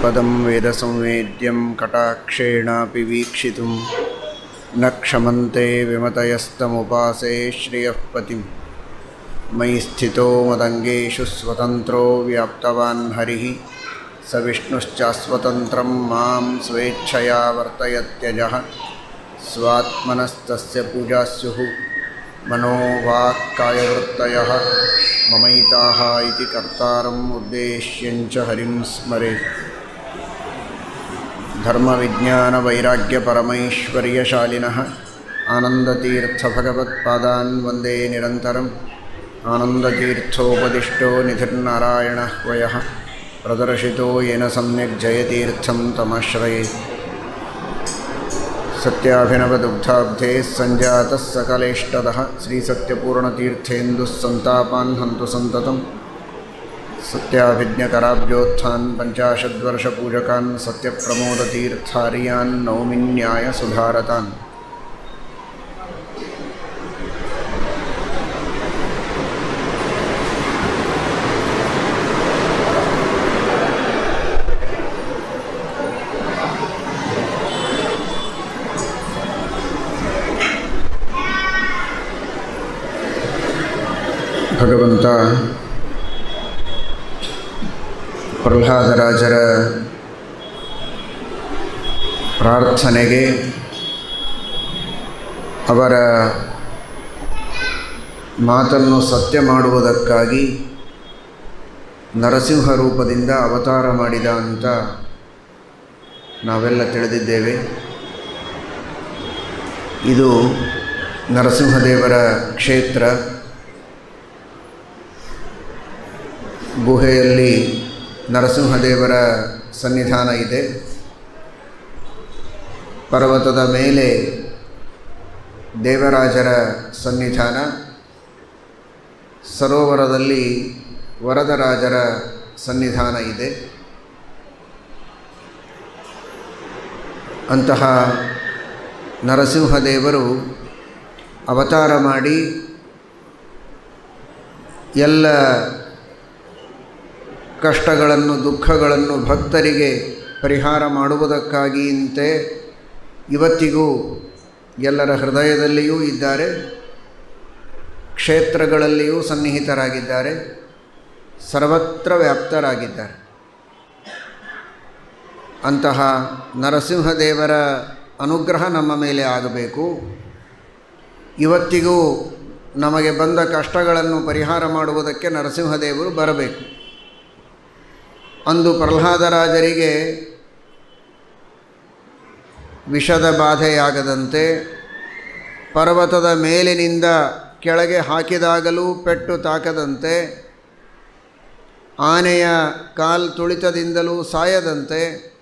यत्पदं वेदसंवेद्यं कटाक्षेणापि वीक्षितुं न क्षमन्ते विमतयस्तमुपासे श्रियः पतिं मयि स्थितो मदङ्गेषु स्वतन्त्रो व्याप्तवान् हरिः स विष्णुश्चास्वतन्त्रं मां स्वेच्छया वर्तयत्यजः स्वात्मनस्तस्य पूजा स्युः मनोवाक्कायवृत्तयः ममैताः इति कर्तारम् उद्देश्यञ्च हरिं स्मरेत्। धर्मविज्ञानवैराग्यपरमैश्वर्यशालिनः आनन्दतीर्थभगवत्पादान् वन्दे निरन्तरम्। आनन्दतीर्थोपदिष्टो निधिर्नारायणः वयः प्रदर्शितो येन सम्यक् जयतीर्थं तमाश्रये। सत्याभिनवदुग्धाब्धे सञ्जातः सकलेष्टदः श्रीसत्यपूर्णतीर्थेन्दुः सन्तापान् हन्तु सन्ततं। सत्याभिज्ञकराब्जोत्थान् पञ्चाशद्वर्षपूजकान् सत्यप्रमोदतीर्थार्यान् नौमिन्यायसुधारतान्। ಭಗವಂತ ಪ್ರಹ್ಲಾದರಾಜರ ಪ್ರಾರ್ಥನೆಗೆ ಅವರ ಮಾತನ್ನು ಸತ್ಯ ಮಾಡುವುದಕ್ಕಾಗಿ ನರಸಿಂಹ ರೂಪದಿಂದ ಅವತಾರ ಮಾಡಿದ ಅಂತ ನಾವೆಲ್ಲ ತಿಳಿದಿದ್ದೇವೆ. ಇದು ನರಸಿಂಹದೇವರ ಕ್ಷೇತ್ರ. ಗುಹೆಯಲ್ಲಿ ನರಸಿಂಹದೇವರ ಸನ್ನಿಧಾನ ಇದೆ. ಪರ್ವತದ ಮೇಲೆ ದೇವರಾಜರ ಸನ್ನಿಧಾನ, ಸರೋವರದಲ್ಲಿ ವರದರಾಜರ ಸನ್ನಿಧಾನ ಇದೆ. ಅಂತಹ ನರಸಿಂಹದೇವರು ಅವತಾರ ಮಾಡಿ ಎಲ್ಲ ಕಷ್ಟಗಳನ್ನು ದುಃಖಗಳನ್ನು ಭಕ್ತರಿಗೆ ಪರಿಹಾರ ಮಾಡುವುದಕ್ಕಾಗಿಯಂತೆ ಇವತ್ತಿಗೂ ಎಲ್ಲರ ಹೃದಯದಲ್ಲಿಯೂ ಇದ್ದಾರೆ, ಕ್ಷೇತ್ರಗಳಲ್ಲಿಯೂ ಸನ್ನಿಹಿತರಾಗಿದ್ದಾರೆ, ಸರ್ವತ್ರ ವ್ಯಾಪ್ತರಾಗಿದ್ದಾರೆ. ಅಂತಹ ನರಸಿಂಹದೇವರ ಅನುಗ್ರಹ ನಮ್ಮ ಮೇಲೆ ಆಗಬೇಕು. ಇವತ್ತಿಗೂ ನಮಗೆ ಬಂದ ಕಷ್ಟಗಳನ್ನು ಪರಿಹಾರ ಮಾಡುವುದಕ್ಕೆ ನರಸಿಂಹದೇವರು ಬರಬೇಕು. ಅಂದು ಪ್ರಹ್ಲಾದರಾಜರಿಗೆ ವಿಷದ ಬಾಧೆಯಾಗದಂತೆ, ಪರ್ವತದ ಮೇಲಿನಿಂದ ಕೆಳಗೆ ಹಾಕಿದಾಗಲೂ ಪೆಟ್ಟು ತಾಕದಂತೆ, ಆನೆಯ ಕಾಲು ತುಳಿತದಿಂದಲೂ ಸಾಯದಂತೆ,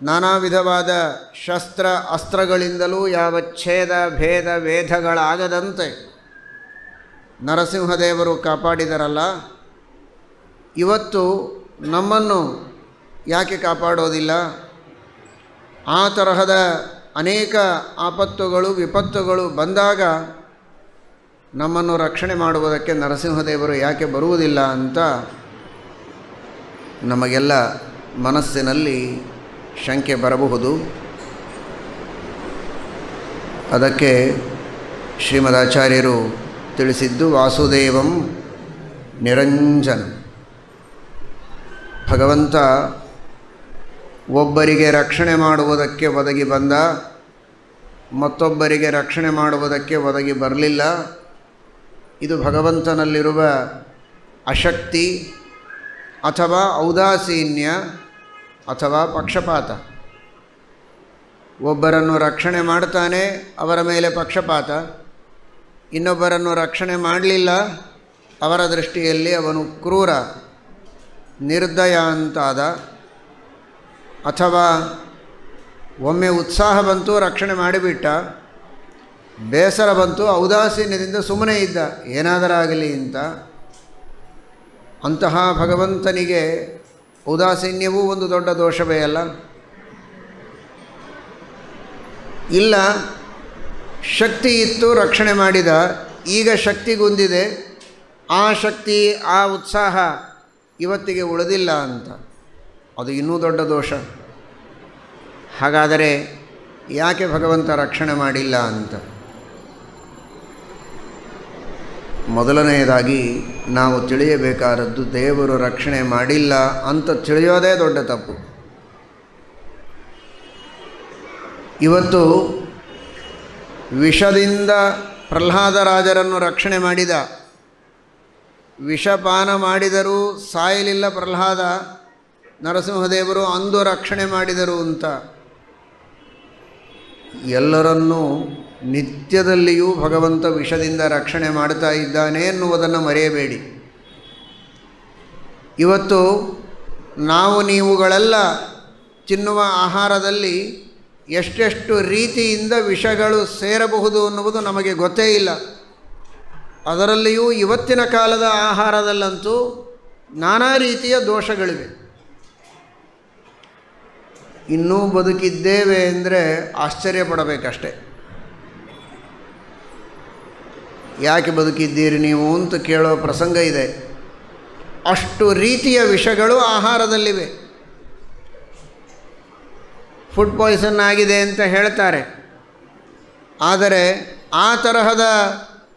ನಾನಾ ವಿಧವಾದ ಶಸ್ತ್ರ ಅಸ್ತ್ರಗಳಿಂದಲೂ ಯಾವ ಛೇದ ಭೇದ ವೇದಗಳಾಗದಂತೆ ನರಸಿಂಹದೇವರು ಕಾಪಾಡಿದರಲ್ಲ, ಇವತ್ತು ನಮ್ಮನ್ನು ಯಾಕೆ ಕಾಪಾಡೋದಿಲ್ಲ? ಆ ತರಹದ ಅನೇಕ ಆಪತ್ತುಗಳು ವಿಪತ್ತುಗಳು ಬಂದಾಗ ನಮ್ಮನ್ನು ರಕ್ಷಣೆ ಮಾಡುವುದಕ್ಕೆ ನರಸಿಂಹದೇವರು ಯಾಕೆ ಬರುವುದಿಲ್ಲ ಅಂತ ನಮಗೆಲ್ಲ ಮನಸ್ಸಿನಲ್ಲಿ ಶಂಕೆ ಬರಬಹುದು. ಅದಕ್ಕೆ ಶ್ರೀಮದಾಚಾರ್ಯರು ತಿಳಿಸಿದ್ದು ವಾಸುದೇವಂ ನಿರಂಜನ. ಭಗವಂತ ಒಬ್ಬರಿಗೆ ರಕ್ಷಣೆ ಮಾಡುವುದಕ್ಕೆ ಒದಗಿ ಬಂದ, ಮತ್ತೊಬ್ಬರಿಗೆ ರಕ್ಷಣೆ ಮಾಡುವುದಕ್ಕೆ ಒದಗಿ ಬರಲಿಲ್ಲ. ಇದು ಭಗವಂತನಲ್ಲಿರುವ ಅಶಕ್ತಿ ಅಥವಾ ಔದಾಸೀನ್ಯ ಅಥವಾ ಪಕ್ಷಪಾತ. ಒಬ್ಬರನ್ನು ರಕ್ಷಣೆ ಮಾಡ್ತಾನೆ, ಅವರ ಮೇಲೆ ಪಕ್ಷಪಾತ. ಇನ್ನೊಬ್ಬರನ್ನು ರಕ್ಷಣೆ ಮಾಡಲಿಲ್ಲ, ಅವರ ದೃಷ್ಟಿಯಲ್ಲಿ ಅವನು ಕ್ರೂರ, ನಿರ್ದಯ ಅಂತಾದ. ಅಥವಾ ಒಮ್ಮೆ ಉತ್ಸಾಹ ಬಂತು, ರಕ್ಷಣೆ ಮಾಡಿಬಿಟ್ಟ, ಬೇಸರ ಬಂತು, ಔದಾಸೀನ್ಯದಿಂದ ಸುಮ್ಮನೆ ಇದ್ದ, ಏನಾದರಾಗಲಿ ಅಂತ. ಅಂತಹ ಭಗವಂತನಿಗೆ ಔದಾಸೀನ್ಯವೂ ಒಂದು ದೊಡ್ಡ ದೋಷವೇ ಅಲ್ಲ. ಇಲ್ಲ, ಶಕ್ತಿ ಇತ್ತು, ರಕ್ಷಣೆ ಮಾಡಿದ, ಈಗ ಶಕ್ತಿಗುಂದಿದೆ, ಆ ಶಕ್ತಿ ಆ ಉತ್ಸಾಹ ಇವತ್ತಿಗೆ ಉಳಿದಿಲ್ಲ ಅಂತ. ಅದು ಇನ್ನೂ ದೊಡ್ಡ ದೋಷ. ಹಾಗಾದರೆ ಯಾಕೆ ಭಗವಂತ ರಕ್ಷಣೆ ಮಾಡಿಲ್ಲ ಅಂತ? ಮೊದಲನೆಯದಾಗಿ ನಾವು ತಿಳಿಯಬೇಕಾದದ್ದು ದೇವರು ರಕ್ಷಣೆ ಮಾಡಿಲ್ಲ ಅಂತ ತಿಳಿಯೋದೇ ದೊಡ್ಡ ತಪ್ಪು. ಇವತ್ತು ವಿಷದಿಂದ ಪ್ರಹ್ಲಾದರಾಜರನ್ನು ರಕ್ಷಣೆ ಮಾಡಿದ, ವಿಷಪಾನ ಮಾಡಿದರೂ ಸಾಯಲಿಲ್ಲ ಪ್ರಹ್ಲಾದ, ನರಸಿಂಹದೇವರು ಅಂದು ರಕ್ಷಣೆ ಮಾಡಿದರು ಅಂತ. ಎಲ್ಲರನ್ನೂ ನಿತ್ಯದಲ್ಲಿಯೂ ಭಗವಂತ ವಿಷದಿಂದ ರಕ್ಷಣೆ ಮಾಡ್ತಾ ಇದ್ದಾನೆ ಎನ್ನುವುದನ್ನು ಮರೆಯಬೇಡಿ. ಇವತ್ತು ನಾವು ನೀವುಗಳೆಲ್ಲ ತಿನ್ನುವ ಆಹಾರದಲ್ಲಿ ಎಷ್ಟೆಷ್ಟು ರೀತಿಯಿಂದ ವಿಷಗಳು ಸೇರಬಹುದು ಅನ್ನುವುದು ನಮಗೆ ಗೊತ್ತೇ ಇಲ್ಲ. ಅದರಲ್ಲಿಯೂ ಇವತ್ತಿನ ಕಾಲದ ಆಹಾರದಲ್ಲಂತೂ ನಾನಾ ರೀತಿಯ ದೋಷಗಳಿವೆ. ಇನ್ನೂ ಬದುಕಿದ್ದೇವೆ ಅಂದರೆ ಆಶ್ಚರ್ಯಪಡಬೇಕಷ್ಟೆ. ಯಾಕೆ ಬದುಕಿದ್ದೀರಿ ನೀವು ಅಂತ ಕೇಳೋ ಪ್ರಸಂಗ ಇದೆ. ಅಷ್ಟು ರೀತಿಯ ವಿಷಗಳು ಆಹಾರದಲ್ಲಿವೆ. ಫುಡ್ ಪಾಯ್ಸನ್ ಆಗಿದೆ ಅಂತ ಹೇಳ್ತಾರೆ. ಆದರೆ ಆ ತರಹದ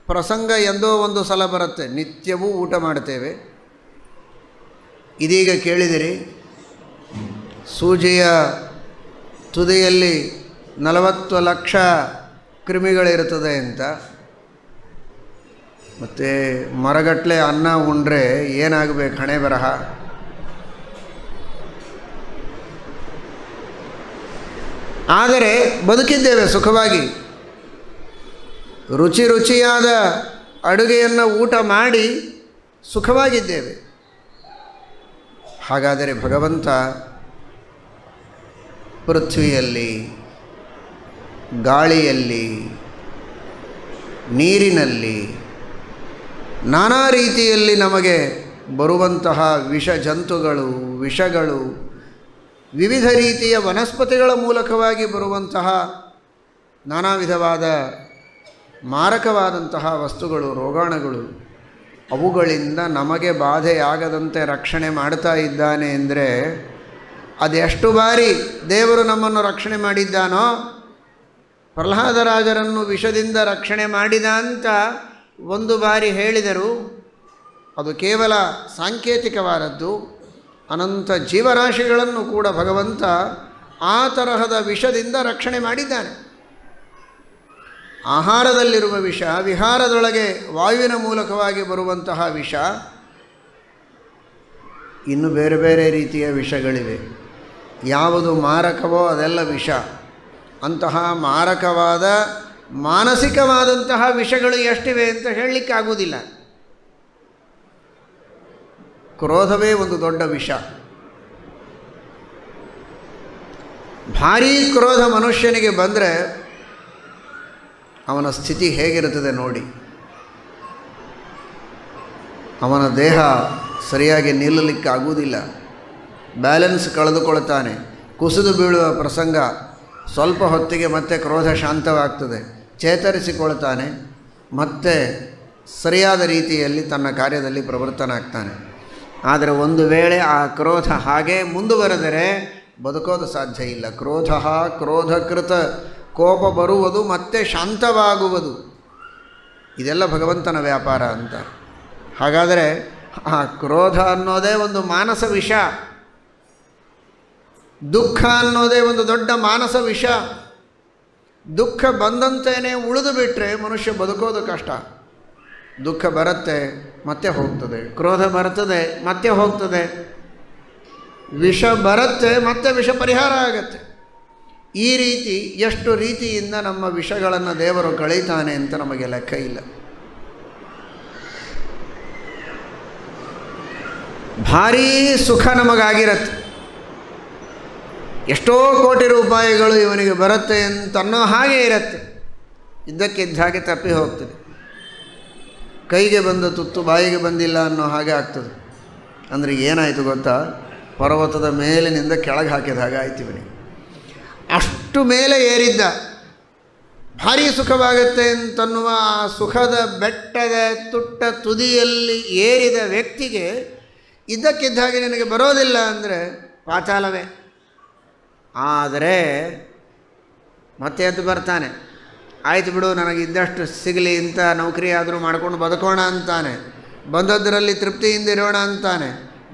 ಪ್ರಸಂಗ ಎಂದೋ ಒಂದು ಸಲ ಬರುತ್ತೆ. ನಿತ್ಯವೂ ಊಟ ಮಾಡ್ತೇವೆ. ಇದೀಗ ಕೇಳಿದಿರಿ, ಸೂಜಿಯ ತುದಿಯಲ್ಲಿ 40 ಲಕ್ಷ ಕ್ರಿಮಿಗಳಿರ್ತದೆ ಅಂತ. ಮತ್ತು ಮರಗಟ್ಟಲೆ ಅನ್ನ ಉಂಡ್ರೆ ಏನಾಗಬೇಕು ಹಣೆ ಬರಹ. ಆದರೆ ಬದುಕಿದ್ದೇವೆ ಸುಖವಾಗಿ. ರುಚಿಯಾದ ಅಡುಗೆಯನ್ನು ಊಟ ಮಾಡಿ ಸುಖವಾಗಿದ್ದೇವೆ. ಹಾಗಾದರೆ ಭಗವಂತ ಪೃಥ್ವಿಯಲ್ಲಿ, ಗಾಳಿಯಲ್ಲಿ, ನೀರಿನಲ್ಲಿ, ನಾನಾ ರೀತಿಯಲ್ಲಿ ನಮಗೆ ಬರುವಂತಹ ವಿಷ ಜಂತುಗಳು, ವಿಷಗಳು, ವಿವಿಧ ರೀತಿಯ ವನಸ್ಪತಿಗಳ ಮೂಲಕವಾಗಿ ಬರುವಂತಹ ನಾನಾ ವಿಧವಾದ ಮಾರಕವಾದಂತಹ ವಸ್ತುಗಳು, ರೋಗಾಣುಗಳು, ಅವುಗಳಿಂದ ನಮಗೆ ಬಾಧೆಯಾಗದಂತೆ ರಕ್ಷಣೆ ಮಾಡ್ತಾ ಇದ್ದಾನೆ ಅಂದರೆ ಅದೆಷ್ಟು ಬಾರಿ ದೇವರು ನಮ್ಮನ್ನು ರಕ್ಷಣೆ ಮಾಡಿದ್ದಾನೋ. ಪ್ರಹ್ಲಾದರಾಜರನ್ನು ವಿಷದಿಂದ ರಕ್ಷಣೆ ಮಾಡಿದ ಅಂತ ಒಂದು ಬಾರಿ ಹೇಳಿದರು. ಅದು ಕೇವಲ ಸಾಂಕೇತಿಕವಾದದ್ದು. ಅನಂತ ಜೀವರಾಶಿಗಳನ್ನು ಕೂಡ ಭಗವಂತ ಆ ತರಹದ ವಿಷದಿಂದ ರಕ್ಷಣೆ ಮಾಡಿದ್ದಾನೆ. ಆಹಾರದಲ್ಲಿರುವ ವಿಷ, ವಿಹಾರದೊಳಗೆ ವಾಯುವಿನ ಮೂಲಕವಾಗಿ ಬರುವಂತಹ ವಿಷ, ಇನ್ನು ಬೇರೆ ಬೇರೆ ರೀತಿಯ ವಿಷಗಳಿವೆ. ಯಾವುದು ಮಾರಕವೋ ಅದೆಲ್ಲ ವಿಷ. ಅಂತಹ ಮಾರಕವಾದ ಮಾನಸಿಕವಾದಂತಹ ವಿಷಗಳು ಎಷ್ಟಿವೆ ಅಂತ ಹೇಳಲಿಕ್ಕಾಗುವುದಿಲ್ಲ. ಕ್ರೋಧವೇ ಒಂದು ದೊಡ್ಡ ವಿಷ. ಭಾರೀ ಕ್ರೋಧ ಮನುಷ್ಯನಿಗೆ ಬಂದರೆ ಅವನ ಸ್ಥಿತಿ ಹೇಗಿರುತ್ತದೆ ನೋಡಿ. ಅವನ ದೇಹ ಸರಿಯಾಗಿ ನಿಲ್ಲಲಿಕ್ಕಾಗುವುದಿಲ್ಲ, ಬ್ಯಾಲೆನ್ಸ್ ಕಳೆದುಕೊಳ್ತಾನೆ, ಕುಸಿದು ಬೀಳುವ ಪ್ರಸಂಗ. ಸ್ವಲ್ಪ ಹೊತ್ತಿಗೆ ಮತ್ತೆ ಕ್ರೋಧ ಶಾಂತವಾಗ್ತದೆ, ಚೇತರಿಸಿಕೊಳ್ತಾನೆ, ಮತ್ತೆ ಸರಿಯಾದ ರೀತಿಯಲ್ಲಿ ತನ್ನ ಕಾರ್ಯದಲ್ಲಿ ಪ್ರವೃತ್ತನಾಗ್ತಾನೆ. ಆದರೆ ಒಂದು ವೇಳೆ ಆ ಕ್ರೋಧ ಹಾಗೇ ಮುಂದುವರೆದರೆ ಬದುಕೋದು ಸಾಧ್ಯ ಇಲ್ಲ. ಕ್ರೋಧಕೃತ, ಕೋಪ ಬರುವುದು ಮತ್ತೆ ಶಾಂತವಾಗುವುದು, ಇದೆಲ್ಲ ಭಗವಂತನ ವ್ಯಾಪಾರ ಅಂತ. ಹಾಗಾದರೆ ಆ ಕ್ರೋಧ ಅನ್ನೋದೇ ಒಂದು ಮಾನಸ ವಿಷ, ದುಃಖ ಅನ್ನೋದೇ ಒಂದು ದೊಡ್ಡ ಮಾನಸ ವಿಷ. ದುಃಖ ಬಂದಂತೆಯೇ ಉಳಿದು ಬಿಟ್ಟರೆ ಮನುಷ್ಯ ಬದುಕೋದು ಕಷ್ಟ. ದುಃಖ ಬರುತ್ತೆ ಮತ್ತೆ ಹೋಗ್ತದೆ, ಕ್ರೋಧ ಬರ್ತದೆ ಮತ್ತೆ ಹೋಗ್ತದೆ, ವಿಷ ಬರುತ್ತೆ ಮತ್ತೆ ವಿಷ ಪರಿಹಾರ ಆಗುತ್ತೆ. ಈ ರೀತಿ ಎಷ್ಟು ರೀತಿಯಿಂದ ನಮ್ಮ ವಿಷಗಳನ್ನು ದೇವರು ಕಳೀತಾನೆ ಅಂತ ನಮಗೆ ಲೆಕ್ಕ ಇಲ್ಲ. ಭಾರೀ ಸುಖ ನಮಗಾಗಿರತ್ತೆ. ಎಷ್ಟೋ ಕೋಟಿ ರೂಪಾಯಿಗಳು ಇವನಿಗೆ ಬರುತ್ತೆ ಅಂತನ್ನೋ ಹಾಗೆ ಇರುತ್ತೆ. ಇದ್ದಕ್ಕಿದ್ದ ಹಾಗೆ ತಪ್ಪಿ ಹೋಗ್ತದೆ. ಕೈಗೆ ಬಂದ ತುತ್ತು ಬಾಯಿಗೆ ಬಂದಿಲ್ಲ ಅನ್ನೋ ಹಾಗೆ ಆಗ್ತದೆ. ಅಂದರೆ ಏನಾಯಿತು ಗೊತ್ತಾ? ಪರ್ವತದ ಮೇಲಿನಿಂದ ಕೆಳಗೆ ಹಾಕಿದ ಹಾಗೆ ಆಯ್ತು ಇವನಿಗೆ. ಅಷ್ಟು ಮೇಲೆ ಏರಿದ್ದ, ಭಾರೀ ಸುಖವಾಗುತ್ತೆ ಅಂತನ್ನುವ ಆ ಸುಖದ ಬೆಟ್ಟದ ತುಟ್ಟ ತುದಿಯಲ್ಲಿ ಏರಿದ ವ್ಯಕ್ತಿಗೆ ಇದ್ದಕ್ಕಿದ್ದ ಹಾಗೆ ನಿನಗೆ ಬರೋದಿಲ್ಲ ಅಂದರೆ ಪಾತಾಳವೇ. ಆದರೆ ಮತ್ತೆ ಎದ್ದು ಬರ್ತಾನೆ, ಆಯ್ತು ಬಿಡು ನನಗೆ ಇದ್ದಷ್ಟು ಸಿಗಲಿ ಇಂಥ ನೌಕರಿ ಆದರೂ ಮಾಡ್ಕೊಂಡು ಬದುಕೋಣ ಅಂತಾನೆ, ಬಂದದ್ದರಲ್ಲಿ ತೃಪ್ತಿಯಿಂದಿರೋಣ ಅಂತಾನೆ,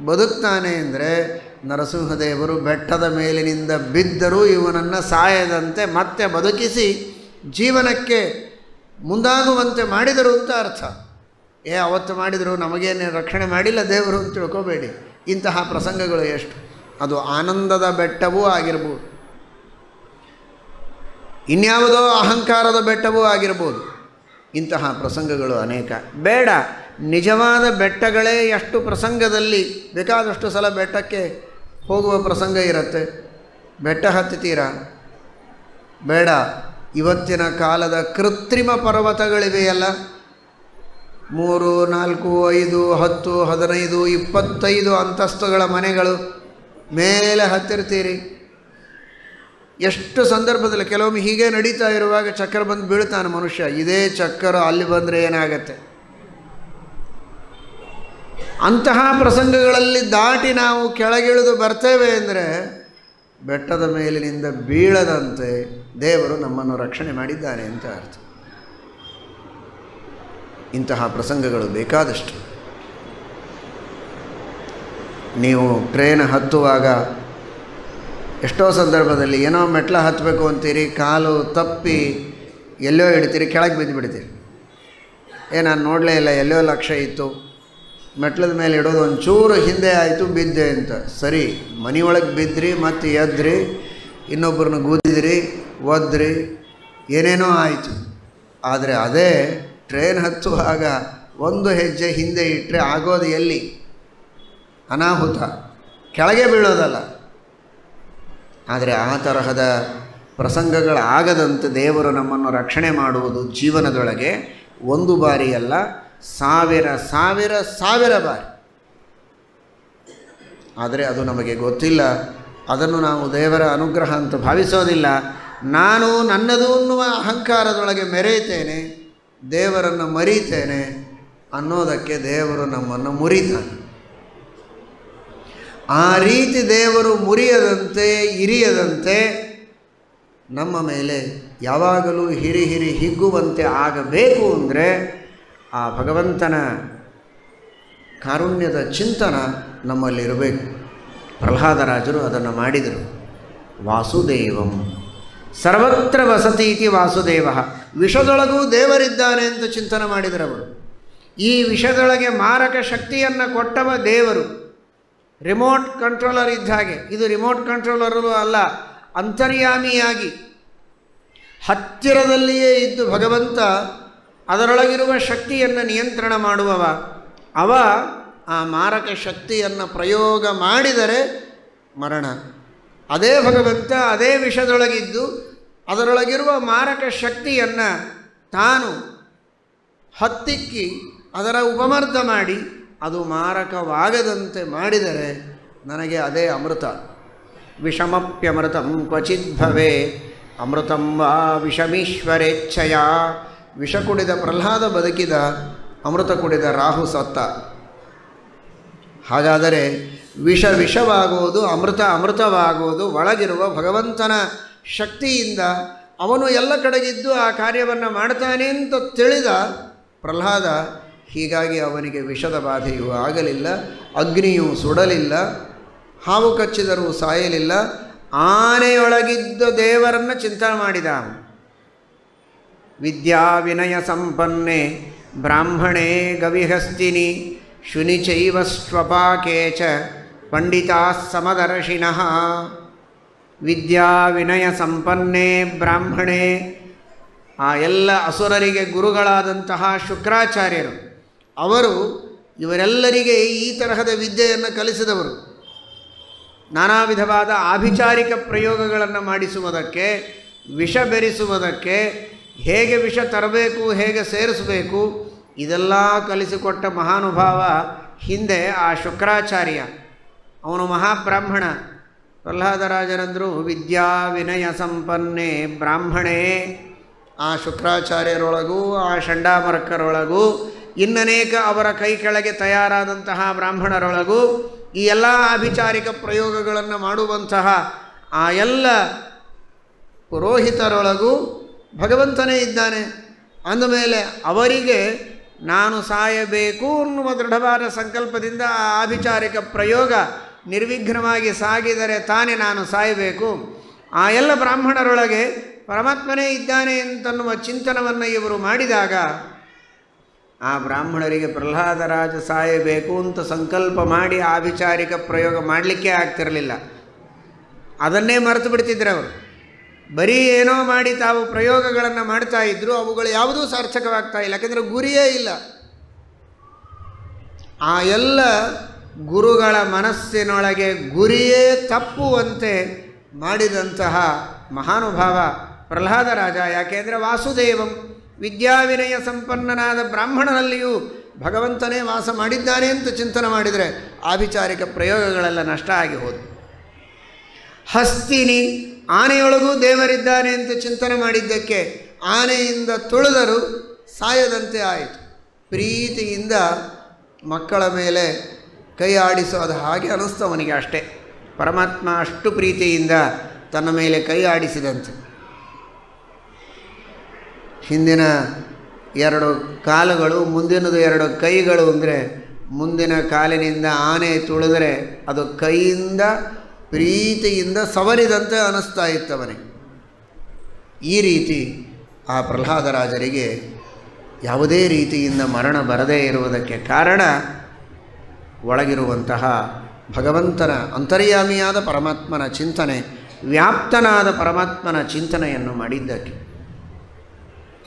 ಬದುಕ್ತಾನೆ. ಅಂದರೆ ನರಸಿಂಹದೇವರು ಬೆಟ್ಟದ ಮೇಲಿನಿಂದ ಬಿದ್ದರೂ ಇವನನ್ನು ಸಾಯದಂತೆ ಮತ್ತೆ ಬದುಕಿಸಿ ಜೀವನಕ್ಕೆ ಮುಂದಾಗುವಂತೆ ಮಾಡಿದರು ಅಂತ ಅರ್ಥ. ಅವತ್ತು ಮಾಡಿದರು, ನಮಗೇನು ರಕ್ಷಣೆ ಮಾಡಿಲ್ಲ ದೇವರು ಅಂತ ತಿಳ್ಕೋಬೇಡಿ. ಇಂತಹ ಪ್ರಸಂಗಗಳು ಎಷ್ಟು. ಅದು ಆನಂದದ ಬೆಟ್ಟವೂ ಆಗಿರ್ಬೋದು, ಇನ್ಯಾವುದೋ ಅಹಂಕಾರದ ಬೆಟ್ಟವೂ ಆಗಿರ್ಬೋದು. ಇಂತಹ ಪ್ರಸಂಗಗಳು ಅನೇಕ. ಬೇಡ, ನಿಜವಾದ ಬೆಟ್ಟಗಳೇ ಎಷ್ಟು ಪ್ರಸಂಗದಲ್ಲಿ ಬೇಕಾದಷ್ಟು ಸಲ ಬೆಟ್ಟಕ್ಕೆ ಹೋಗುವ ಪ್ರಸಂಗ ಇರುತ್ತೆ. ಬೆಟ್ಟ ಹತ್ತುತ್ತೀರಾ? ಬೇಡ. ಇವತ್ತಿನ ಕಾಲದ ಕೃತ್ರಿಮ ಪರ್ವತಗಳಿವೆಯಲ್ಲ, 3, 4, 5, 10, 15, 25 ಅಂತಸ್ತುಗಳ ಮನೆಗಳು, ಮೇಲೆ ಹತ್ತಿರ್ತೀರಿ. ಎಷ್ಟು ಸಂದರ್ಭದಲ್ಲಿ ಕೆಲವೊಮ್ಮೆ ಹೀಗೆ ನಡೀತಾ ಇರುವಾಗ ಚಕ್ರ ಬಂದು ಬೀಳ್ತಾನೆ ಮನುಷ್ಯ. ಇದೇ ಚಕ್ರ ಅಲ್ಲಿ ಬಂದರೆ ಏನಾಗತ್ತೆ? ಅಂತಹ ಪ್ರಸಂಗಗಳಲ್ಲಿ ದಾಟಿ ನಾವು ಕೆಳಗಿಳಿದು ಬರ್ತೇವೆ ಅಂದರೆ ಬೆಟ್ಟದ ಮೇಲಿನಿಂದ ಬೀಳದಂತೆ ದೇವರು ನಮ್ಮನ್ನು ರಕ್ಷಣೆ ಮಾಡಿದ್ದಾನೆ ಅಂತ ಅರ್ಥ. ಇಂತಹ ಪ್ರಸಂಗಗಳು ಬೇಕಾದಷ್ಟು. ನೀವು ಟ್ರೇನ್ ಹತ್ತುವಾಗ ಎಷ್ಟೋ ಸಂದರ್ಭದಲ್ಲಿ ಏನೋ ಮೆಟ್ಲ ಹತ್ತಬೇಕು ಅಂತೀರಿ, ಕಾಲು ತಪ್ಪಿ ಎಲ್ಲೋ ಇಡ್ತೀರಿ, ಕೆಳಗೆ ಬಿದ್ದು ಬಿಡ್ತೀರಿ. ನಾನು ನೋಡಲೇ ಇಲ್ಲ, ಎಲ್ಲೋ ಲಕ್ಷ್ಯ ಇತ್ತು, ಮೆಟ್ಲದ ಮೇಲೆ ಇಡೋದು ಒಂಚೂರು ಹಿಂದೆ ಆಯಿತು, ಬಿದ್ದೆ ಅಂತ. ಸರಿ, ಮನೆಯೊಳಗೆ ಬಿದ್ದಿರಿ, ಮತ್ತು ಎದ್ರಿ, ಇನ್ನೊಬ್ಬರನ್ನ ಗೂದಿದ್ರಿ, ಒದ್ರಿ, ಏನೇನೋ ಆಯಿತು. ಆದರೆ ಅದೇ ಟ್ರೇನ್ ಹತ್ತುವಾಗ ಒಂದು ಹೆಜ್ಜೆ ಹಿಂದೆ ಇಟ್ಟರೆ ಆಗೋದು ಎಲ್ಲಿ? ಅನಾಹುತ, ಕೆಳಗೆ ಬೀಳೋದಲ್ಲ. ಆದರೆ ಆ ತರಹದ ಪ್ರಸಂಗಗಳಾಗದಂತೆ ದೇವರು ನಮ್ಮನ್ನು ರಕ್ಷಣೆ ಮಾಡುವುದು ಜೀವನದೊಳಗೆ ಒಂದು ಬಾರಿ ಅಲ್ಲ, ಸಾವಿರ ಸಾವಿರ ಸಾವಿರ ಬಾರಿ. ಆದರೆ ಅದು ನಮಗೆ ಗೊತ್ತಿಲ್ಲ, ಅದನ್ನು ನಾವು ದೇವರ ಅನುಗ್ರಹ ಅಂತ ಭಾವಿಸೋದಿಲ್ಲ. ನಾನು ನನ್ನದು ಅನ್ನುವ ಅಹಂಕಾರದೊಳಗೆ ಮೆರೆಯುತ್ತೇನೆ, ದೇವರನ್ನು ಮರೀತೇನೆ ಅನ್ನೋದಕ್ಕೆ ದೇವರು ನಮ್ಮನ್ನು ಮುರಿತಾನೆ. ಆ ರೀತಿ ದೇವರು ಮುರಿಯದಂತೆ ಇರಿಯದಂತೆ ನಮ್ಮ ಮೇಲೆ ಯಾವಾಗಲೂ ಹಿರಿ ಹಿರಿ ಹಿಗ್ಗುವಂತೆ ಆಗಬೇಕು ಅಂದರೆ ಆ ಭಗವಂತನ ಕಾರುಣ್ಯದ ಚಿಂತನ ನಮ್ಮಲ್ಲಿರಬೇಕು. ಪ್ರಹ್ಲಾದರಾಜರು ಅದನ್ನು ಮಾಡಿದರು. ವಾಸುದೇವಂ ಸರ್ವತ್ರ ವಸತೀತಿ ವಾಸುದೇವ, ವಿಷದೊಳಗೂ ದೇವರಿದ್ದಾನೆ ಅಂತ ಚಿಂತನೆ ಮಾಡಿದರವರು. ಈ ವಿಷದೊಳಗೆ ಮಾರಕ ಶಕ್ತಿಯನ್ನು ಕೊಟ್ಟವ ದೇವರು. ರಿಮೋಟ್ ಕಂಟ್ರೋಲರ್ ಇದ್ದ ಹಾಗೆ, ಇದು ರಿಮೋಟ್ ಕಂಟ್ರೋಲರು ಅಲ್ಲ, ಅಂತರ್ಯಾಮಿಯಾಗಿ ಹತ್ತಿರದಲ್ಲಿಯೇ ಇದ್ದು ಭಗವಂತ ಅದರೊಳಗಿರುವ ಶಕ್ತಿಯನ್ನು ನಿಯಂತ್ರಣ ಮಾಡುವವ. ಅವ ಆ ಮಾರಕ ಶಕ್ತಿಯನ್ನು ಪ್ರಯೋಗ ಮಾಡಿದರೆ ಮರಣ. ಅದೇ ಭಗವಂತ ಅದೇ ವಿಷದೊಳಗಿದ್ದು ಅದರೊಳಗಿರುವ ಮಾರಕ ಶಕ್ತಿಯನ್ನು ತಾನು ಹತ್ತಿಕ್ಕಿ ಅದರ ಉಪಮರ್ದ ಮಾಡಿ ಅದು ಮಾರಕವಾಗದಂತೆ ಮಾಡಿದರೆ ನನಗೆ ಅದೇ ಅಮೃತ. ವಿಷಮಪ್ಯಮೃತಂ ಕ್ವಚಿತ್ ಭವೇ ಅಮೃತಂ ವಾ ವಿಷಮೀಶ್ವರೇಚ್ಛಯ. ವಿಷ ಕುಡಿದ ಪ್ರಹ್ಲಾದ ಬದುಕಿದ, ಅಮೃತ ಕುಡಿದ ರಾಹು ಸತ್ತ. ಹಾಗಾದರೆ ವಿಷವಾಗುವುದು, ಅಮೃತವಾಗುವುದು ಒಳಗಿರುವ ಭಗವಂತನ ಶಕ್ತಿಯಿಂದ. ಅವನು ಎಲ್ಲ ಕಡೆಗಿದ್ದು ಆ ಕಾರ್ಯವನ್ನು ಮಾಡ್ತಾನೆ ಅಂತ ತಿಳಿದ ಪ್ರಹ್ಲಾದ. ಹೀಗಾಗಿ ಅವನಿಗೆ ವಿಷದ ಬಾಧೆಯೂ ಆಗಲಿಲ್ಲ, ಅಗ್ನಿಯೂ ಸುಡಲಿಲ್ಲ, ಹಾವು ಕಚ್ಚಿದರೂ ಸಾಯಲಿಲ್ಲ. ಆನೆಯೊಳಗಿದ್ದ ದೇವರನ್ನು ಚಿಂತನೆ ಮಾಡಿದ. ವಿದ್ಯಾ ವಿನಯ ಸಂಪನ್ನೆ ಬ್ರಾಹ್ಮಣೇ ಗವಿಹಸ್ತಿನಿ ಶುನಿಚೈವ ಸ್ವಪಾಕೆ ಚ ಪಂಡಿತಾ ಸಮದರ್ಶಿನಃ. ವಿದ್ಯಾ ವಿನಯ ಸಂಪನ್ನೆ ಬ್ರಾಹ್ಮಣೇ, ಆ ಎಲ್ಲ ಅಸುರರಿಗೆ ಗುರುಗಳಾದಂತಹ ಶುಕ್ರಾಚಾರ್ಯರು, ಅವರು ಇವರೆಲ್ಲರಿಗೆ ಈ ತರಹದ ವಿದ್ಯೆಯನ್ನು ಕಲಿಸಿದವರು. ನಾನಾ ವಿಧವಾದ ಆಭಿಚಾರಿಕ ಪ್ರಯೋಗಗಳನ್ನು ಮಾಡಿಸುವುದಕ್ಕೆ, ವಿಷ ಬೆರೆಸುವುದಕ್ಕೆ, ಹೇಗೆ ವಿಷ ತರಬೇಕು, ಹೇಗೆ ಸೇರಿಸಬೇಕು, ಇದೆಲ್ಲ ಕಲಿಸಿಕೊಟ್ಟ ಮಹಾನುಭಾವ ಹಿಂದೆ ಆ ಶುಕ್ರಾಚಾರ್ಯ. ಅವನು ಮಹಾಬ್ರಾಹ್ಮಣ. ಪ್ರಹ್ಲಾದರಾಜರಂದರು ವಿದ್ಯಾ ವಿನಯ ಸಂಪನ್ನೆ ಬ್ರಾಹ್ಮಣೇ. ಆ ಶುಕ್ರಾಚಾರ್ಯರೊಳಗೂ ಆ ಷಂಡಾಮರ್ಕರೊಳಗೂ ಇನ್ನನೇಕ ಅವರ ಕೈ ಕೆಳಗೆ ತಯಾರಾದಂತಹ ಬ್ರಾಹ್ಮಣರೊಳಗೂ ಈ ಎಲ್ಲ ಅಭಿಚಾರಿಕ ಪ್ರಯೋಗಗಳನ್ನು ಮಾಡುವಂತಹ ಆ ಎಲ್ಲ ಪುರೋಹಿತರೊಳಗೂ ಭಗವಂತನೇ ಇದ್ದಾನೆ. ಅಂದಮೇಲೆ ಅವರಿಗೆ ನಾನು ಸಾಯಬೇಕು ಅನ್ನುವ ದೃಢವಾದ ಸಂಕಲ್ಪದಿಂದ ಆ ಅಭಿಚಾರಿಕ ಪ್ರಯೋಗ ನಿರ್ವಿಘ್ನವಾಗಿ ಸಾಗಿದರೆ ತಾನೇ ನಾನು ಸಾಯಬೇಕು. ಆ ಎಲ್ಲ ಬ್ರಾಹ್ಮಣರೊಳಗೆ ಪರಮಾತ್ಮನೇ ಇದ್ದಾನೆ ಅಂತನ್ನುವ ಚಿಂತನವನ್ನು ಇವರು ಮಾಡಿದಾಗ ಆ ಬ್ರಾಹ್ಮಣರಿಗೆ ಪ್ರಹ್ಲಾದರಾಜ ಸಾಯಬೇಕು ಅಂತ ಸಂಕಲ್ಪ ಮಾಡಿ ಆಭಿಚಾರಿಕ ಪ್ರಯೋಗ ಮಾಡಲಿಕ್ಕೆ ಆಗ್ತಿರಲಿಲ್ಲ. ಅದನ್ನೇ ಮರೆತು ಬಿಡ್ತಿದ್ರು ಅವರು. ಬರೀ ಏನೋ ಮಾಡಿ ತಾವು ಪ್ರಯೋಗಗಳನ್ನು ಮಾಡ್ತಾ ಇದ್ದರು, ಅವುಗಳು ಯಾವುದೂ ಸಾರ್ಥಕವಾಗ್ತಾ ಇಲ್ಲ. ಯಾಕೆಂದರೆ ಗುರಿಯೇ ಇಲ್ಲ. ಆ ಎಲ್ಲ ಗುರುಗಳ ಮನಸ್ಸಿನೊಳಗೆ ಗುರಿಯೇ ತಪ್ಪುವಂತೆ ಮಾಡಿದಂತಹ ಮಹಾನುಭಾವ ಪ್ರಹ್ಲಾದರಾಜ. ಯಾಕೆಂದರೆ ವಾಸುದೇವಂ ವಿದ್ಯಾವಿನಯ ಸಂಪನ್ನನಾದ ಬ್ರಾಹ್ಮಣನಲ್ಲಿಯೂ ಭಗವಂತನೇ ವಾಸ ಮಾಡಿದ್ದಾನೆ ಅಂತ ಚಿಂತನೆ ಮಾಡಿದರೆ ಆಭಿಚಾರಿಕ ಪ್ರಯೋಗಗಳೆಲ್ಲ ನಷ್ಟ ಆಗಿ ಹೋದವು. ಹಸ್ತಿನಿ ಆನೆಯೊಳಗೂ ದೇವರಿದ್ದಾನೆ ಅಂತ ಚಿಂತನೆ ಮಾಡಿದ್ದಕ್ಕೆ ಆನೆಯಿಂದ ತುಳಿದರೂ ಸಾಯದಂತೆ ಆಯಿತು. ಪ್ರೀತಿಯಿಂದ ಮಕ್ಕಳ ಮೇಲೆ ಕೈ ಆಡಿಸೋದು ಹಾಗೆ ಅನ್ನಿಸ್ತವನಿಗೆ ಅಷ್ಟೇ. ಪರಮಾತ್ಮ ಅಷ್ಟು ಪ್ರೀತಿಯಿಂದ ತನ್ನ ಮೇಲೆ ಕೈ ಆಡಿಸಿದಂತೆ. ಹಿಂದಿನ 2 ಕಾಲುಗಳು, ಮುಂದಿನದು 2 ಕೈಗಳು. ಅಂದರೆ ಮುಂದಿನ ಕಾಲಿನಿಂದ ಆನೆ ತುಳಿದರೆ ಅದು ಕೈಯಿಂದ ಪ್ರೀತಿಯಿಂದ ಸವರಿದಂತೆ ಅನ್ನಿಸ್ತಾ ಇತ್ತವನಿಗೆ. ಈ ರೀತಿ ಆ ಪ್ರಹ್ಲಾದರಾಜರಿಗೆ ಯಾವುದೇ ರೀತಿಯಿಂದ ಮರಣ ಬರದೇ ಇರುವುದಕ್ಕೆ ಕಾರಣ ಒಳಗಿರುವಂತಹ ಭಗವಂತನ ಅಂತರ್ಯಾಮಿಯಾದ ಪರಮಾತ್ಮನ ಚಿಂತನೆ, ವ್ಯಾಪ್ತನಾದ ಪರಮಾತ್ಮನ ಚಿಂತನೆಯನ್ನು ಮಾಡಿದ್ದಕ್ಕೆ.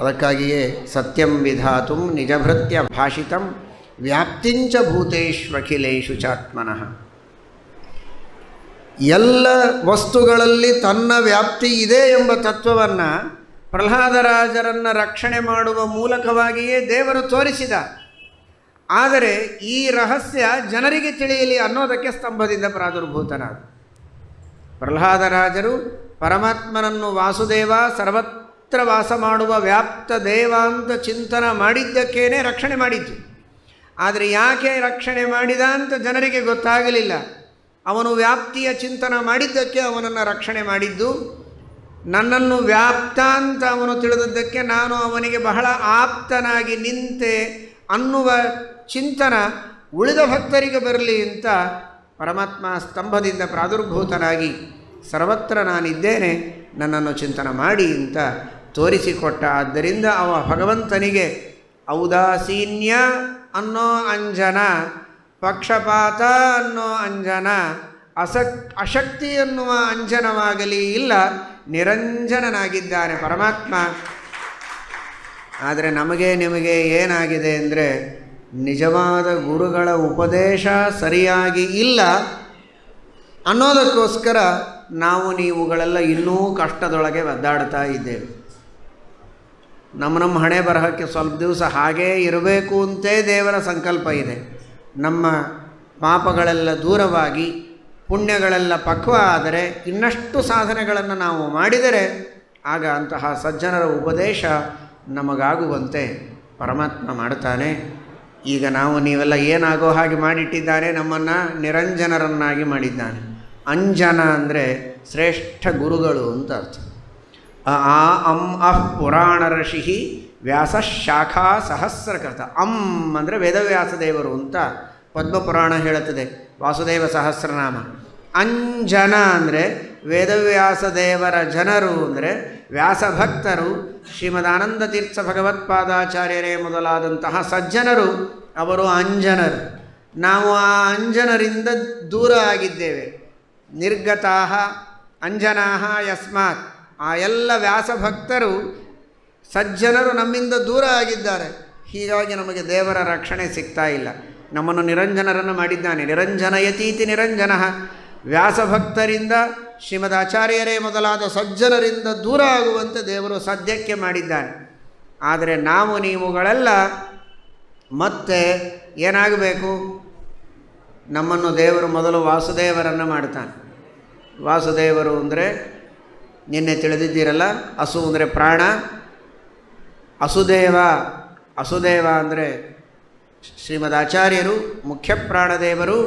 ಅದಕ್ಕಾಗಿಯೇ ಸತ್ಯಂ ವಿಧಾತುಂ ನಿಜಭೃತ್ಯ ಭಾಷಿತಂ ವ್ಯಾಪ್ತಿಂಚ ಭೂತೇಷ್ವಖಿಲೇಶು ಚಾತ್ಮನಃ. ಎಲ್ಲ ವಸ್ತುಗಳಲ್ಲಿ ತನ್ನ ವ್ಯಾಪ್ತಿ ಇದೆ ಎಂಬ ತತ್ವವನ್ನು ಪ್ರಹ್ಲಾದರಾಜರನ್ನು ರಕ್ಷಣೆ ಮಾಡುವ ಮೂಲಕವಾಗಿಯೇ ದೇವರು ತೋರಿಸಿದ. ಆದರೆ ಈ ರಹಸ್ಯ ಜನರಿಗೆ ತಿಳಿಯಲಿ ಅನ್ನೋದಕ್ಕೆ ಸ್ತಂಭದಿಂದ ಪ್ರಾದುರ್ಭೂತನಾದ ಪ್ರಹ್ಲಾದರಾಜರು ಪರಮಾತ್ಮನನ್ನು ವಾಸುದೇವ ಸರ್ವತ್ರ ವಾಸ ಮಾಡುವ ವ್ಯಾಪ್ತ ದೇವ ಅಂತ ಚಿಂತನ ಮಾಡಿದ್ದಕ್ಕೇನೆ ರಕ್ಷಣೆ ಮಾಡಿದ್ದು. ಆದರೆ ಯಾಕೆ ರಕ್ಷಣೆ ಮಾಡಿದ ಅಂತ ಜನರಿಗೆ ಗೊತ್ತಾಗಲಿಲ್ಲ. ಅವನು ವ್ಯಾಪ್ತಿಯ ಚಿಂತನ ಮಾಡಿದ್ದಕ್ಕೆ ಅವನನ್ನು ರಕ್ಷಣೆ ಮಾಡಿದ್ದು. ನನ್ನನ್ನು ವ್ಯಾಪ್ತ ಅಂತ ಅವನು ತಿಳಿದದ್ದಕ್ಕೆ ನಾನು ಅವನಿಗೆ ಬಹಳ ಆಪ್ತನಾಗಿ ನಿಂತೆ ಅನ್ನುವ ಚಿಂತನ ಉಳಿದ ಭಕ್ತರಿಗೆ ಬರಲಿ ಅಂತ ಪರಮಾತ್ಮ ಸ್ತಂಭದಿಂದ ಪ್ರಾದುರ್ಭೂತನಾಗಿ ಸರ್ವತ್ರ ನಾನಿದ್ದೇನೆ, ನನ್ನನ್ನು ಚಿಂತನ ಮಾಡಿ ಅಂತ ತೋರಿಸಿಕೊಟ್ಟ. ಆದ್ದರಿಂದ ಅವ ಭಗವಂತನಿಗೆ ಔದಾಸೀನ್ಯ ಅನ್ನೋ ಅಂಜನ, ಪಕ್ಷಪಾತ ಅನ್ನೋ ಅಂಜನ, ಅಶಕ್ತಿ ಎನ್ನುವ ಅಂಜನವಾಗಲಿ ಇಲ್ಲ, ನಿರಂಜನನಾಗಿದ್ದಾನೆ ಪರಮಾತ್ಮ. ಆದರೆ ನಮಗೆ ನಿಮಗೆ ಏನಾಗಿದೆ ಅಂದರೆ ನಿಜವಾದ ಗುರುಗಳ ಉಪದೇಶ ಸರಿಯಾಗಿ ಇಲ್ಲ ಅನ್ನೋದಕ್ಕೋಸ್ಕರ ನಾವು ನೀವುಗಳೆಲ್ಲ ಇನ್ನೂ ಕಷ್ಟದೊಳಗೆ ಒದ್ದಾಡ್ತಾ ಇದ್ದೇವೆ. ನಮ್ಮ ಹಣೆ ಬರಹಕ್ಕೆ ಸ್ವಲ್ಪ ದಿವಸ ಹಾಗೇ ಇರಬೇಕು ಅಂತೇ ದೇವರ ಸಂಕಲ್ಪ ಇದೆ. ನಮ್ಮ ಪಾಪಗಳೆಲ್ಲ ದೂರವಾಗಿ ಪುಣ್ಯಗಳೆಲ್ಲ ಪಕ್ವ ಆದರೆ ಇನ್ನಷ್ಟು ಸಾಧನೆಗಳನ್ನು ನಾವು ಮಾಡಿದರೆ ಆಗ ಅಂತಹ ಸಜ್ಜನರ ಉಪದೇಶ ನಮಗಾಗುವಂತೆ ಪರಮಾತ್ಮ ಮಾಡ್ತಾನೆ. ಈಗ ನಾವು ನೀವೆಲ್ಲ ಏನಾಗೋ ಹಾಗೆ ಮಾಡಿಟ್ಟಿದ್ದಾನೆ, ನಮ್ಮನ್ನು ನಿರಂಜನರನ್ನಾಗಿ ಮಾಡಿದ್ದಾನೆ. ಅಂಜನ ಅಂದರೆ ಶ್ರೇಷ್ಠ ಗುರುಗಳು ಅಂತ ಅರ್ಥ. ಅಹ್ ಪುರಾಣ ಋಷಿ ವ್ಯಾಸ ಶಾಖಾ ಸಹಸ್ರಕೃತ. ಅಂದರೆ ವೇದವ್ಯಾಸ ದೇವರು ಅಂತ ಪದ್ಮಪುರಾಣ ಹೇಳುತ್ತದೆ, ವಾಸುದೇವ ಸಹಸ್ರನಾಮ. ಅಂಜನ ಅಂದರೆ ವೇದವ್ಯಾಸ ದೇವರ ಜನರು ಅಂದರೆ ವ್ಯಾಸಭಕ್ತರು, ಶ್ರೀಮದಾನಂದ ತೀರ್ಥ ಭಗವತ್ಪಾದಾಚಾರ್ಯರೇ ಮೊದಲಾದಂತಹ ಸಜ್ಜನರು ಅವರು ಅಂಜನರು. ನಾವು ಆ ಅಂಜನರಿಂದ ದೂರ ಆಗಿದ್ದೇವೆ. ನಿರ್ಗತಾಹ ಅಂಜನಾಹ ಯಸ್ಮಾತ್. ಆ ಎಲ್ಲ ವ್ಯಾಸಭಕ್ತರು ಸಜ್ಜನರು ನಮ್ಮಿಂದ ದೂರ ಆಗಿದ್ದಾರೆ. ಹೀಗಾಗಿ ನಮಗೆ ದೇವರ ರಕ್ಷಣೆ ಸಿಗ್ತಾ ಇಲ್ಲ. ನಮ್ಮನ್ನು ನಿರಂಜನರನ್ನು ಮಾಡಿದ್ದಾನೆ. ನಿರಂಜನಯತೀತಿ ನಿರಂಜನ. ವ್ಯಾಸಭಕ್ತರಿಂದ ಶ್ರೀಮದ್ ಆಚಾರ್ಯರೇ ಮೊದಲಾದ ಸಜ್ಜನರಿಂದ ದೂರ ಆಗುವಂತೆ ದೇವರು ಸದ್ಯಕ್ಕೆ ಮಾಡಿದ್ದಾನೆ. ಆದರೆ ನಾವು ನೀವುಗಳೆಲ್ಲ ಮತ್ತೆ ಏನಾಗಬೇಕು? ನಮ್ಮನ್ನು ದೇವರು ಮೊದಲು ವಾಸುದೇವರನ್ನು ಮಾಡ್ತಾನೆ. ವಾಸುದೇವರು ಅಂದರೆ ನಿನ್ನೆ ತಿಳಿದಿದ್ದೀರಲ್ಲ, ಹಸು ಅಂದರೆ ಪ್ರಾಣ, ಅಸುದೇವ. ಅಸುದೇವ ಅಂದರೆ ಶ್ರೀಮದಾಚಾರ್ಯರು ಮುಖ್ಯಪ್ರಾಣದೇವರು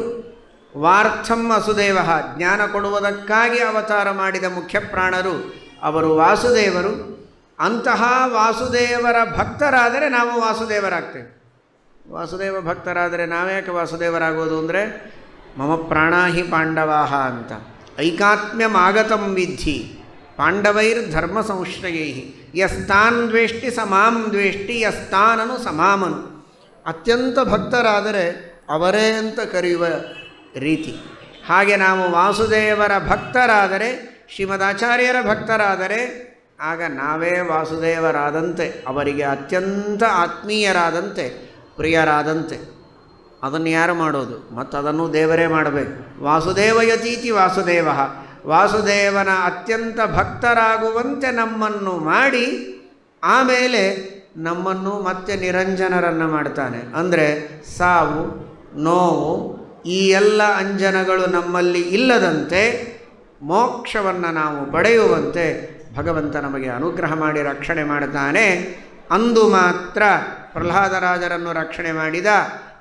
ವಾರ್ಥಂ ವಸುದೇವ, ಜ್ಞಾನ ಕೊಡುವುದಕ್ಕಾಗಿ ಅವತಾರ ಮಾಡಿದ ಮುಖ್ಯಪ್ರಾಣರು ಅವರು ವಾಸುದೇವರು. ಅಂತಹ ವಾಸುದೇವರ ಭಕ್ತರಾದರೆ ನಾವು ವಾಸುದೇವರಾಗ್ತೇವೆ. ವಾಸುದೇವ ಭಕ್ತರಾದರೆ ನಾವ್ಯಾಕೆ ವಾಸುದೇವರಾಗೋದು ಅಂದರೆ ಮಮ ಪ್ರಾಣಾಹಿ ಪಾಂಡವಾಹ ಅಂತ. ಐಕಾತ್ಮ್ಯಮಾಗತಂ ವಿದ್ಧಿ ಪಾಂಡವೈರ್ಧರ್ಮ ಸಂಶ್ರಯೈ ಯಸ್ತಾನ್ ದ್ವೇಷ್ಟಿ ಸಮಾಂ ದ್ವೇಷ್ಟಿ ಯಸ್ತಾನನು ಸಮಾಮನು. ಅತ್ಯಂತ ಭಕ್ತರಾದರೆ ಅವರೇ ಅಂತ ಕರೆಯುವ ರೀತಿ. ಹಾಗೆ ನಾವು ವಾಸುದೇವರ ಭಕ್ತರಾದರೆ, ಶ್ರೀಮದಾಚಾರ್ಯರ ಭಕ್ತರಾದರೆ ಆಗ ನಾವೇ ವಾಸುದೇವರಾದಂತೆ, ಅವರಿಗೆ ಅತ್ಯಂತ ಆತ್ಮೀಯರಾದಂತೆ, ಪ್ರಿಯರಾದಂತೆ. ಅದನ್ನು ಯಾರು ಮಾಡೋದು? ಮತ್ತು ಅದನ್ನು ದೇವರೇ ಮಾಡಬೇಕು. ವಾಸುದೇವಯತೀತಿ ವಾಸುದೇವ, ವಾಸುದೇವನ ಅತ್ಯಂತ ಭಕ್ತರಾಗುವಂತೆ ನಮ್ಮನ್ನು ಮಾಡಿ ಆಮೇಲೆ ನಮ್ಮನ್ನು ಮತ್ತೆ ನಿರಂಜನರನ್ನು ಮಾಡ್ತಾನೆ. ಅಂದರೆ ಸಾವು, ನೋವು, ಈ ಎಲ್ಲ ಅಂಜನಗಳು ನಮ್ಮಲ್ಲಿ ಇಲ್ಲದಂತೆ ಮೋಕ್ಷವನ್ನು ನಾವು ಪಡೆಯುವಂತೆ ಭಗವಂತ ನಮಗೆ ಅನುಗ್ರಹ ಮಾಡಿ ರಕ್ಷಣೆ ಮಾಡ್ತಾನೆ. ಅಂದು ಮಾತ್ರ ಪ್ರಹ್ಲಾದರಾಜರನ್ನು ರಕ್ಷಣೆ ಮಾಡಿದ,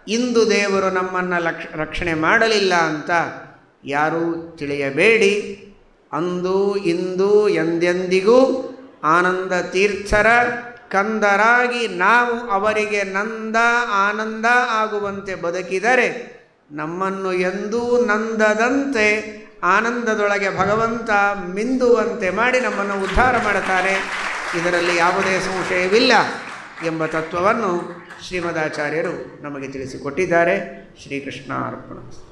ಇಂದು ದೇವರು ನಮ್ಮನ್ನು ರಕ್ಷಣೆ ಮಾಡಲಿಲ್ಲ ಅಂತ ಯಾರೂ ತಿಳಿಯಬೇಡಿ. ಅಂದು ಇಂದು ಎಂದೆಂದಿಗೂ ಆನಂದ ತೀರ್ಥರ ಕಂದರಾಗಿ ನಾವು ಅವರಿಗೆ ನಂದ ಆನಂದ ಆಗುವಂತೆ ಬದುಕಿದರೆ ನಮ್ಮನ್ನು ಎಂದೂ ನಂದದಂತೆ ಆನಂದದೊಳಗೆ ಭಗವಂತ ಮಿಂದುವಂತೆ ಮಾಡಿ ನಮ್ಮನ್ನು ಉದ್ಧಾರ ಮಾಡುತ್ತಾರೆ. ಇದರಲ್ಲಿ ಯಾವುದೇ ಸಂಶಯವಿಲ್ಲ ಎಂಬ ತತ್ವವನ್ನು ಶ್ರೀಮದಾಚಾರ್ಯರು ನಮಗೆ ತಿಳಿಸಿಕೊಟ್ಟಿದ್ದಾರೆ. ಶ್ರೀಕೃಷ್ಣ ಅರ್ಪಣ.